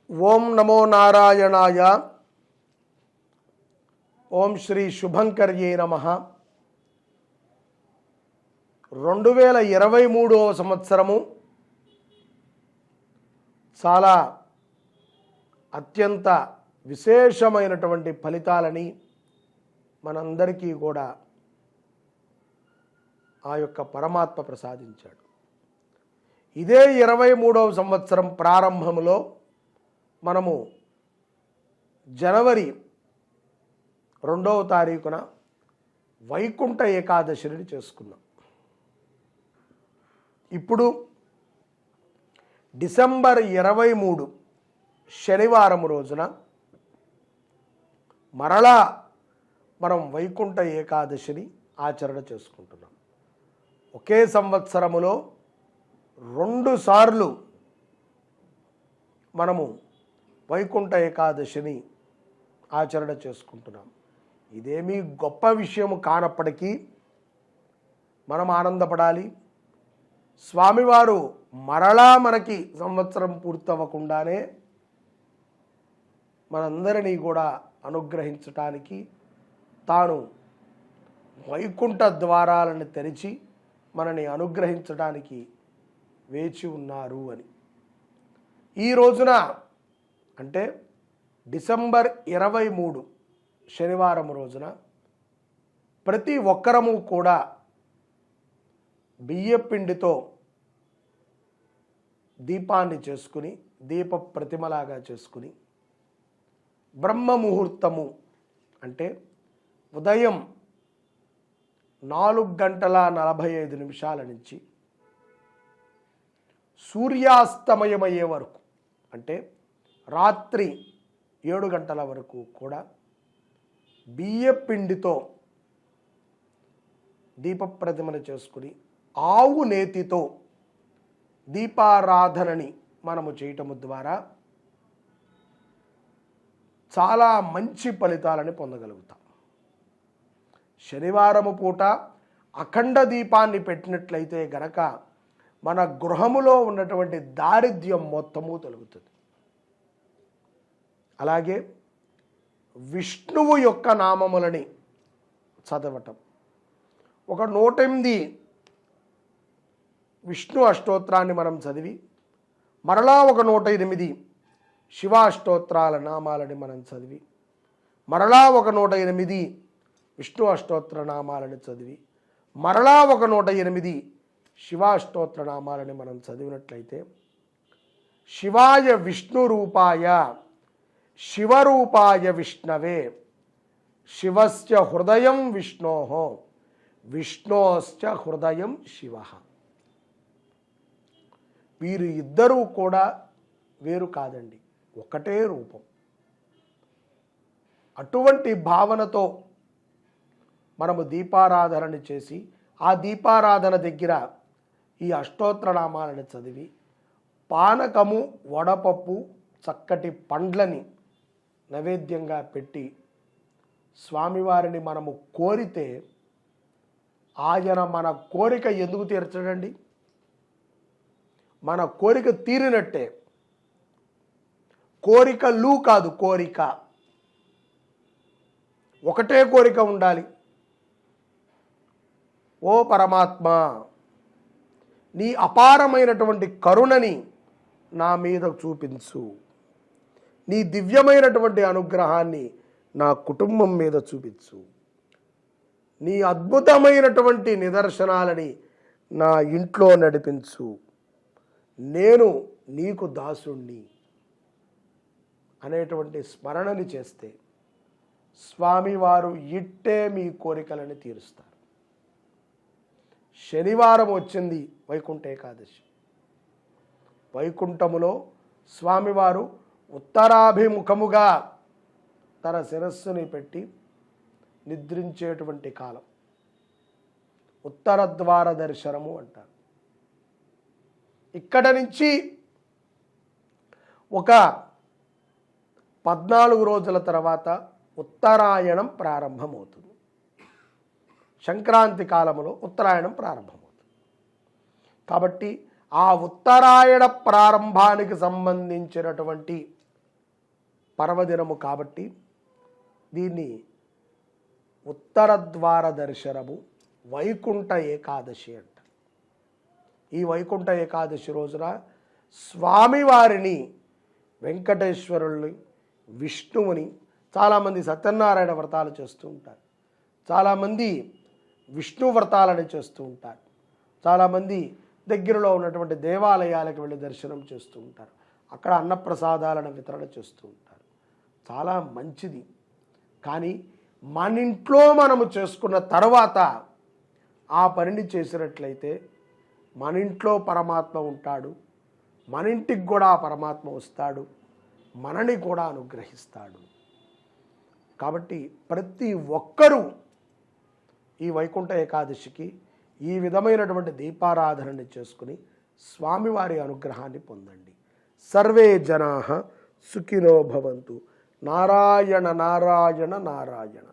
ఓం నమో నారాయణాయ. ఓం శ్రీ శుభంకర్యే నమః. 2023వ సంవత్సరము చాలా అత్యంత విశేషమైనటువంటి ఫలితాలని మనందరికీ కూడా ఆ యొక్క పరమాత్మ ప్రసాదించాడు. ఇదే 23వ సంవత్సరం ప్రారంభంలో మనము జనవరి 2వ తారీఖున వైకుంఠ ఏకాదశిని చేసుకున్నాం. ఇప్పుడు డిసెంబర్ 23 శనివారం రోజున మరలా మనం వైకుంఠ ఏకాదశిని ఆచరణ చేసుకుంటున్నాం. ఒకే సంవత్సరములో 2 సార్లు మనము వైకుంఠ ఏకాదశిని ఆచరణ చేసుకుంటున్నాం. ఇదేమీ గొప్ప విషయం కానప్పటికీ మనం ఆనందపడాలి. స్వామివారు మరలా మనకి సంవత్సరం పూర్తవ్వకుండానే మనందరినీ కూడా అనుగ్రహించటానికి తాను వైకుంఠ ద్వారాలను తెరిచి మనని అనుగ్రహించడానికి వేచి ఉన్నారు అని. ఈ రోజున అంటే డిసెంబర్ 23 శనివారం రోజున ప్రతి ఒక్కరము కూడా బియ్యపిండితో దీపాన్ని చేసుకుని దీప ప్రతిమలాగా చేసుకుని బ్రహ్మ ముహూర్తము అంటే ఉదయం 4:45 నుంచి సూర్యాస్తమయమయ్యే వరకు అంటే రాత్రి 7 గంటల వరకు కూడా బియ్యపిండితో దీప ప్రతిమను చేసుకుని ఆవు నేతితో దీపారాధనని మనము చేయటము ద్వారా చాలా మంచి ఫలితాలని పొందగలుగుతాం. శనివారము పూట అఖండ దీపాన్ని పెట్టినట్లయితే గనక మన గృహములో ఉన్నటువంటి దారిద్ర్యం మొత్తము తొలగుతుంది. అలాగే విష్ణువు యొక్క నామములని చదవటం, ఒక 108 విష్ణు అష్టోత్రాన్ని మనం చదివి మరలా ఒక 108 శివాష్టోత్రాల నామాలని మనం చదివి మరలా ఒక 108 విష్ణు అష్టోత్ర నామాలని చదివి మరలా ఒక 108 శివాష్టోత్ర నామాలని మనం చదివినట్లయితే శివాయ విష్ణు రూపాయ శివరూపాయ విష్ణవే శివస్య హృదయం విష్ణోః విష్ణోశ్చ హృదయం శివః. వీరు ఇద్దరూ కూడా వేరు కాదండి, ఒకటే రూపం. అటువంటి భావనతో మనము దీపారాధన చేసి ఆ దీపారాధన దగ్గర ఈ అష్టోత్రనామాలను చదివి పానకము వడపప్పు చక్కటి పండ్లని నైవేద్యంగా పెట్టి స్వామివారిని మనము కోరితే ఆయన మన కోరిక ఎందుకు తీర్చడండి? మన కోరిక తీరినట్టే. కోరికలు కాదు, కోరిక ఒకటే కోరిక ఉండాలి. ఓ పరమాత్మ, నీ అపారమైనటువంటి కరుణని నా మీద చూపించు, నీ దివ్యమైనటువంటి అనుగ్రహాన్ని నా కుటుంబం మీద చూపించు, నీ అద్భుతమైనటువంటి నిదర్శనాలని నా ఇంట్లో నడిపించు, నేను నీకు దాసుణ్ణి అనేటువంటి స్మరణని చేస్తే స్వామివారు ఇట్టే మీ కోరికలను తీరుస్తారు. శనివారం వచ్చింది వైకుంఠ ఏకాదశి. వైకుంఠములో స్వామివారు ఉత్తరాభిముఖముగా తన శిరస్సుని పెట్టి నిద్రించేటువంటి కాలం ఉత్తర ద్వార దర్శనము అంటారు. ఇక్కడ నుంచి ఒక 14 రోజుల తర్వాత ఉత్తరాయణం ప్రారంభమవుతుంది. సంక్రాంతి కాలంలో ఉత్తరాయణం ప్రారంభమవుతుంది. కాబట్టి ఆ ఉత్తరాయణ ప్రారంభానికి సంబంధించినటువంటి పర్వదినము కాబట్టి దీన్ని ఉత్తర ద్వార దర్శనము వైకుంఠ ఏకాదశి అంట. ఈ వైకుంఠ ఏకాదశి రోజున స్వామివారిని, వెంకటేశ్వరుల్ని, విష్ణువుని, చాలామంది సత్యనారాయణ వ్రతాలు చేస్తూ ఉంటారు, చాలామంది విష్ణు వ్రతాలని చేస్తూ ఉంటారు, చాలామంది దగ్గరలో ఉన్నటువంటి దేవాలయాలకు వెళ్ళి దర్శనం చేస్తూ ఉంటారు, అక్కడ అన్నప్రసాదాలను వితరణ చేస్తూ ఉంటారు. చాలా మంచిది. కానీ మన ఇంట్లో మనము చేసుకున్న తర్వాత ఆ పనిని చేసినట్లయితే మన ఇంట్లో పరమాత్మ ఉంటాడు, మన ఇంటికి కూడా ఆ పరమాత్మ వస్తాడు, మనని కూడా అనుగ్రహిస్తాడు. కాబట్టి ప్రతి ఒక్కరూ ఈ వైకుంఠ ఏకాదశికి ఈ విధమైనటువంటి దీపారాధనని చేసుకుని స్వామివారి అనుగ్రహాన్ని పొందండి. సర్వే జనాః సుఖినో భవంతు. నారాయణ నారాయణ నారాయణ.